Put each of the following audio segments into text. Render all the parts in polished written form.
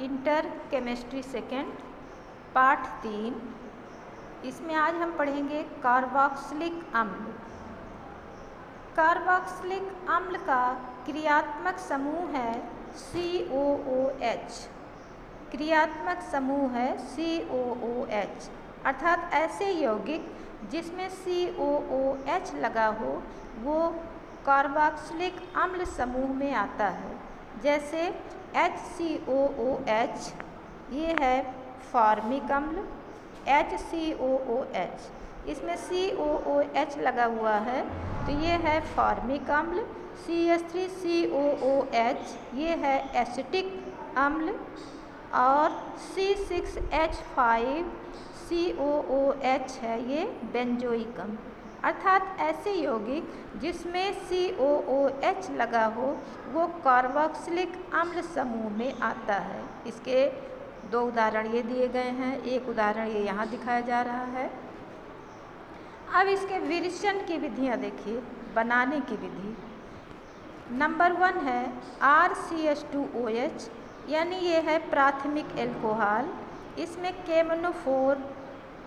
Inter chemistry second part 3। इसमें आज हम पढ़ेंगे कार्बोक्सिलिक अम्ल। कार्बोक्सिलिक अम्ल का क्रियात्मक समूह है COOH। क्रियात्मक समूह है COOH, अर्थात ऐसे यौगिक जिसमें COOH लगा हो वो कार्बोक्सिलिक अम्ल समूह में आता है। जैसे HCOOH, ये है फॉर्मिक अम्ल। HCOOH, इसमें COOH लगा हुआ है तो ये है फॉर्मिक अम्ल। CH3COOH, ये है एसिटिक अम्ल। और C6H5COOH है ये बेंजोइक अम्ल। अर्थात ऐसे यौगिक जिसमें COOH लगा हो वो कार्बोक्सिलिक अम्ल समूह में आता है। इसके दो उदाहरण ये दिए गए हैं, एक उदाहरण ये यहाँ दिखाया जा रहा है। अब इसके विरेचन की विधियाँ देखिए, बनाने की विधि। नंबर 1 है RCH2OH, यानी ये है प्राथमिक एल्कोहल। इसमें KMnO4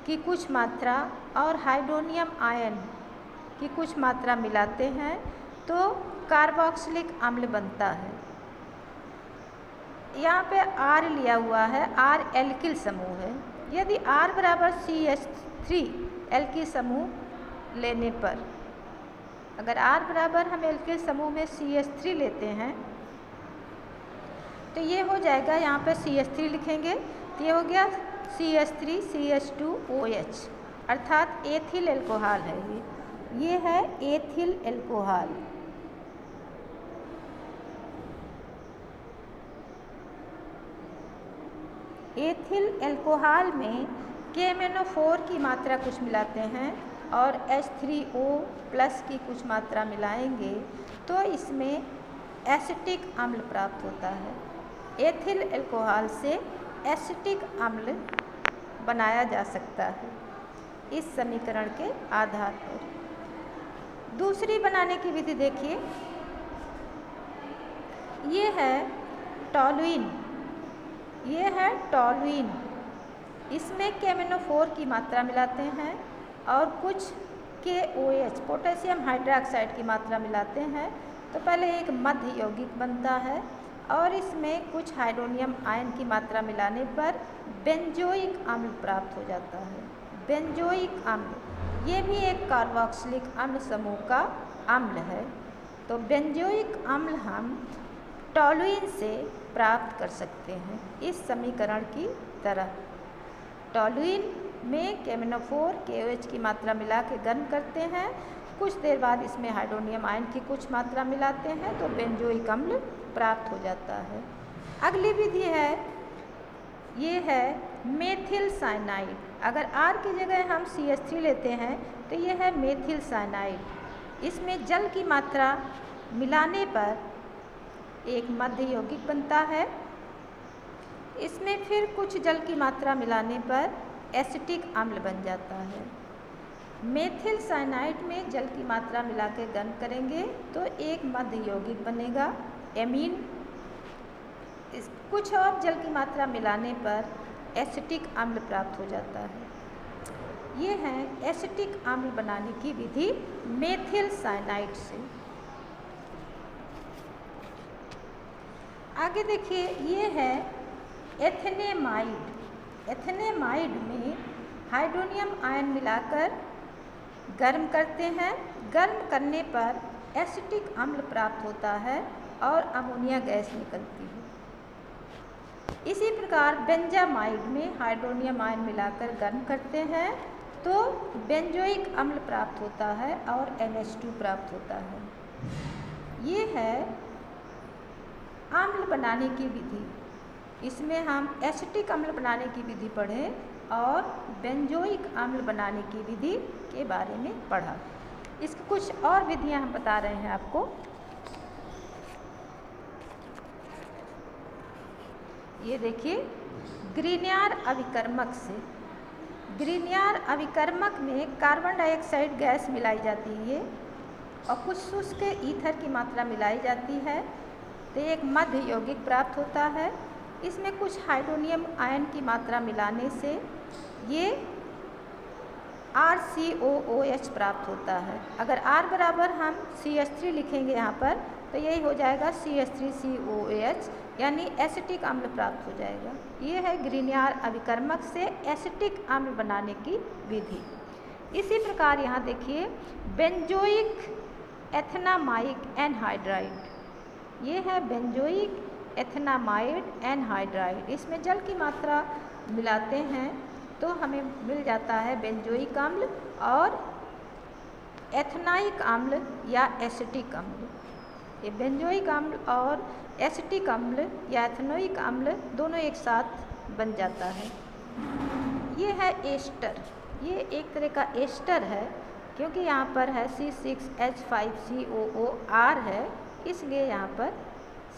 की कुछ मात्रा और हाइड्रोनियम आयन की कुछ मात्रा मिलाते हैं तो कार्बोक्सिलिक अम्ल बनता है। यहाँ पे R लिया हुआ है, R एल्किल समूह है। यदि R बराबर CH3 एल्किल समूह लेने पर, अगर R बराबर हम एल्किल समूह में CH3 लेते हैं तो ये हो जाएगा, यहाँ पे CH3 लिखेंगे तो ये हो गया CH3CH2OH, अर्थात एथिल एल्कोहल है ये है एथिल एल्कोहल। एथिल एल्कोहल में KMnO4 की मात्रा कुछ मिलाते हैं और H3O प्लस की कुछ मात्रा मिलाएंगे तो इसमें एसिटिक अम्ल प्राप्त होता है। एथिल एल्कोहल से एसिटिक अम्ल बनाया जा सकता है इस समीकरण के आधार पर। दूसरी बनाने की विधि देखिए, ये है टॉलुइन। ये है टॉलुइन, इसमें KMnO4 की मात्रा मिलाते हैं और कुछ KOH पोटेशियम हाइड्रोक्साइड की मात्रा मिलाते हैं तो पहले एक मध्य यौगिक बनता है और इसमें कुछ हाइड्रोनियम आयन की मात्रा मिलाने पर बेंजोइक अम्ल प्राप्त हो जाता है। बेंजोइक अम्ल ये भी एक कार्बोक्सिलिक अम्ल समूह का अम्ल है। तो बेंजोइक अम्ल हम टॉलुइन से प्राप्त कर सकते हैं इस समीकरण की तरह। टॉलुइन में KMnO4 KOH की मात्रा मिला के गर्म करते हैं, कुछ देर बाद इसमें हाइड्रोनियम आयन की कुछ मात्रा मिलाते हैं तो बेंजोइक अम्ल प्राप्त हो जाता है। अगली विधि है, ये है मेथिल साइनाइड। अगर R की जगह हम CH3 लेते हैं तो ये है मेथिल साइनाइड। इसमें जल की मात्रा मिलाने पर एक मध्य यौगिक बनता है। इसमें फिर कुछ जल की मात्रा मिलाने पर एसिटिक अम्ल बन जाता है। मेथिल साइनाइड में जल की मात्रा मिला के गर्म करेंगे तो एक मध्य यौगिक बनेगा एमीन। कुछ और जल की मात्रा मिलाने पर एसिटिक अम्ल प्राप्त हो जाता है। ये है एसिटिक अम्ल बनाने की विधि मेथिल साइनाइड से। आगे देखिए, ये है एथेनेमाइड। एथेनेमाइड में हाइड्रोनियम आयन मिलाकर गर्म करते हैं। गर्म करने पर एसिटिक अम्ल प्राप्त होता है और अमोनिया गैस निकलती है। इसी प्रकार बेंजामाइड में हाइड्रोनियम आयन मिलाकर गर्म करते हैं तो बेंजोइक अम्ल प्राप्त होता है और NH2 प्राप्त होता है। ये है अम्ल बनाने की विधि। इसमें हम एसिटिक अम्ल बनाने की विधि पढ़े और बेंजोइक अम्ल बनाने की विधि के बारे में पढ़ा। इसकी कुछ और विधियां हम बता रहे हैं आपको। ये देखिए, ग्रीनियर अभिकर्मक से, ग्रीनियर अभिकर्मक में कार्बन डाइऑक्साइड गैस मिलाई जाती है और कुछ शुष्क ईथर की मात्रा मिलाई जाती है तो एक मध्य यौगिक प्राप्त होता है इसमें कुछ हाइड्रोनियम आयन की मात्रा मिलाने से ये RCOOH प्राप्त होता है। अगर R बराबर हम CH3 लिखेंगे यहाँ पर, तो यही हो जाएगा CH3COOH, यानी एसिटिक अम्ल प्राप्त हो जाएगा। ये है ग्रीनियर अभिकर्मक से एसिटिक अम्ल बनाने की विधि। इसी प्रकार यहाँ देखिए बेंजोइक एथेनामाइक एनहाइड्राइड, ये है बेंजोइक एथेनामाइड एनहाइड्राइड। इसमें जल की मात्रा मिलाते हैं तो हमें मिल जाता है बेंजोइक अम्ल और एथेनाइक अम्ल या एसिटिक अम्ल। ये बेंजोइक अम्ल और एसिटिक अम्ल या एथेनोइक अम्ल दोनों एक साथ बन जाता है। ये है एस्टर, ये एक तरह का एस्टर है, क्योंकि यहाँ पर है C6H5COOR है, इसलिए यहाँ पर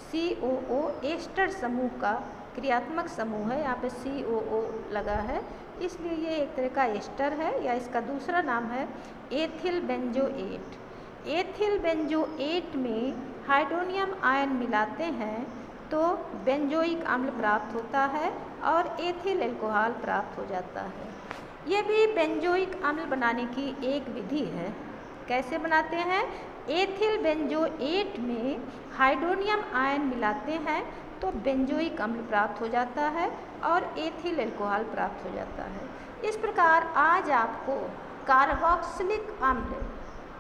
COO एस्टर समूह का क्रियात्मक समूह है। यहाँ पे COO लगा है, इसलिए ये एक तरह का एस्टर है, या इसका दूसरा नाम है एथिल बेंजोएट। एथिल बेंजोएट में हाइड्रोनियम आयन मिलाते हैं तो बेंजोइक अम्ल प्राप्त होता है और एथिल अल्कोहल प्राप्त हो जाता है। ये भी बेंजोइक अम्ल बनाने की एक विधि है। कैसे बनाते हैं? एथिल बेंजोएट में हाइड्रोनियम आयन मिलाते हैं तो बेंजोइक अम्ल प्राप्त हो जाता है और एथिल अल्कोहल प्राप्त हो जाता है। इस प्रकार आज आपको कार्बोक्सिलिक अम्ल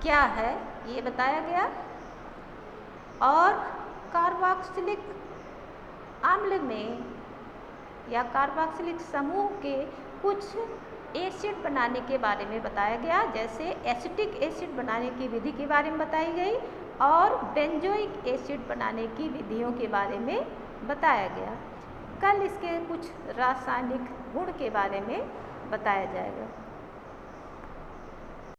क्या है ये बताया गया, और कार्बोक्सिलिक अम्ल में या कार्बोक्सिलिक समूह के कुछ एसिड बनाने के बारे में बताया गया, जैसे एसिटिक एसिड बनाने की विधि के बारे में बताई गई और बेंजोइक एसिड बनाने की विधियों के बारे में बताया गया। कल इसके कुछ रासायनिक गुण के बारे में बताया जाएगा।